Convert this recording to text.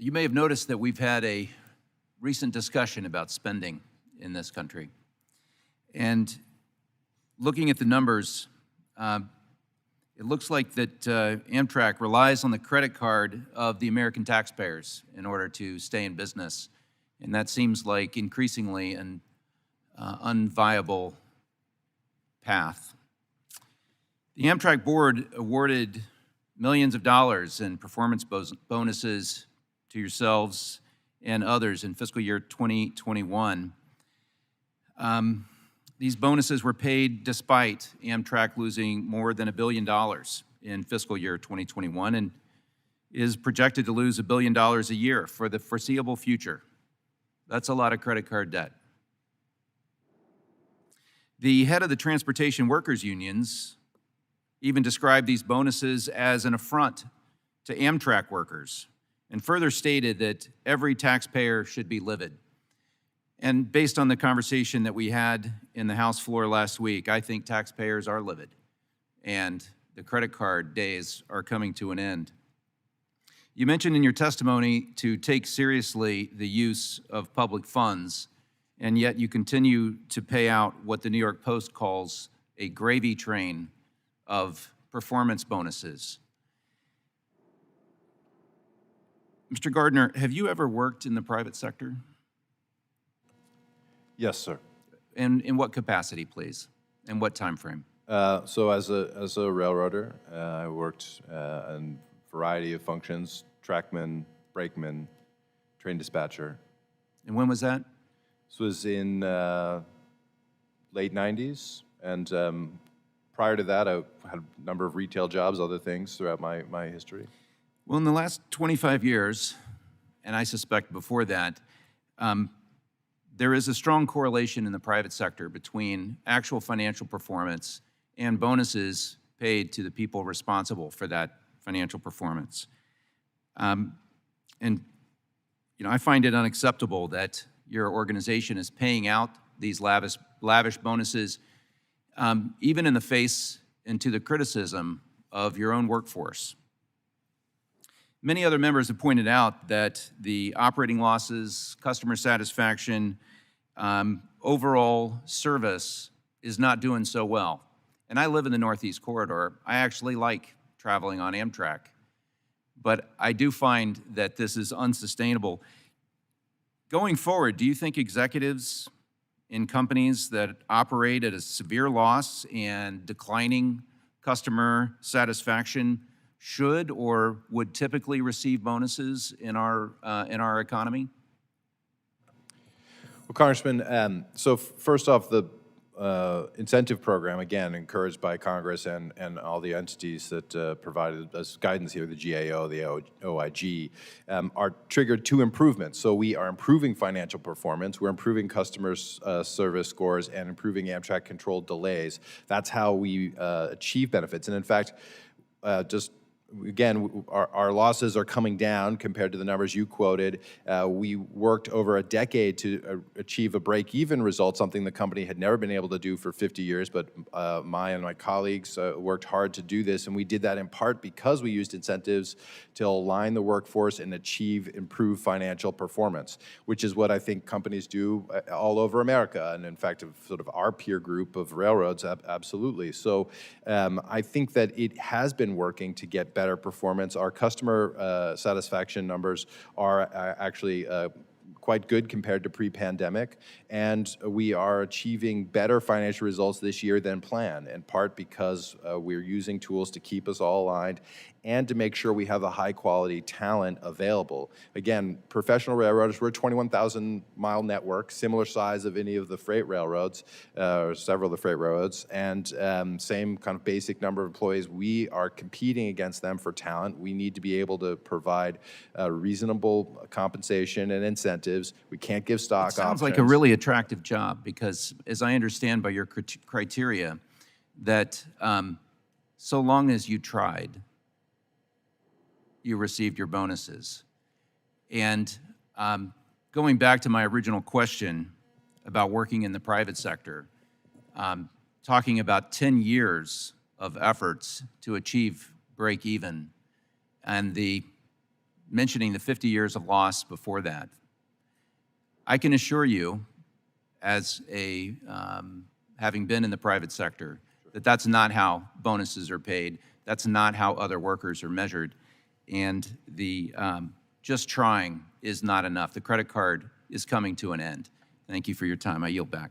You may have noticed that we've had a recent discussion about spending in this country. And looking at the numbers, it looks like that Amtrak relies on the credit card of the American taxpayers in order to stay in business. And that seems like increasingly an unviable path. The Amtrak board awarded millions of dollars in performance bonuses to yourselves and others in fiscal year 2021. These bonuses were paid despite Amtrak losing more than $1 billion in fiscal year 2021 and is projected to lose $1 billion a year for the foreseeable future. That's a lot of credit card debt. The head of the transportation workers unions even described these bonuses as an affront to Amtrak workers and further stated that every taxpayer should be livid. And based on the conversation that we had in the House floor last week, I think taxpayers are livid and the credit card days are coming to an end. You mentioned in your testimony to take seriously the use of public funds, and yet you continue to pay out what the New York Post calls a gravy train of performance bonuses. Mr. Gardner, have you ever worked in the private sector? Yes, sir. And in what capacity, please? And what time frame? So as a railroader, I worked in a variety of functions: trackman, brakeman, train dispatcher. And when was that? This was in late 90s, and prior to that, I had a number of retail jobs, other things throughout my history. Well, in the last 25 years, and I suspect before that, there is a strong correlation in the private sector between actual financial performance and bonuses paid to the people responsible for that financial performance. And I find it unacceptable that your organization is paying out these lavish bonuses, even in the face and to the criticism of your own workforce. Many other members have pointed out that the operating losses, customer satisfaction, overall service is not doing so well. And I live in the Northeast Corridor. I actually like traveling on Amtrak, but I do find that this is unsustainable. Going forward, do you think executives in companies that operate at a severe loss and declining customer satisfaction should or would typically receive bonuses in our economy? Well, Congressman, so first off, the incentive program, again, encouraged by Congress and all the entities that provided us guidance here, the GAO, the OIG, are triggered to improvements. So we are improving financial performance, we're improving customer service scores, and improving Amtrak controlled delays. That's how we achieve benefits. And in fact, again, our losses are coming down compared to the numbers you quoted. We worked over a decade to achieve a break-even result, something the company had never been able to do for 50 years, but my colleagues worked hard to do this, and we did that in part because we used incentives to align the workforce and achieve improved financial performance, which is what I think companies do all over America, and in fact, of sort of our peer group of railroads, absolutely. So I think that it has been working to get better performance. Our customer satisfaction numbers are actually quite good compared to pre-pandemic, and we are achieving better financial results this year than planned, in part because we're using tools to keep us all aligned and to make sure we have a high-quality talent available. Again, professional railroaders, we're a 21,000-mile network, similar size of any of the freight railroads, or several of the freight railroads, and same kind of basic number of employees. We are competing against them for talent. We need to be able to provide reasonable compensation and incentives. We can't give stock options. Sounds like a really attractive job because, as I understand by your criteria, that so long as you tried, you received your bonuses. And going back to my original question about working in the private sector, talking about 10 years of efforts to achieve break even and the mentioning the 50 years of loss before that. I can assure you, as a having been in the private sector, that that's not how bonuses are paid. That's not how other workers are measured. And the just trying is not enough. The credit card is coming to an end. Thank you for your time. I yield back.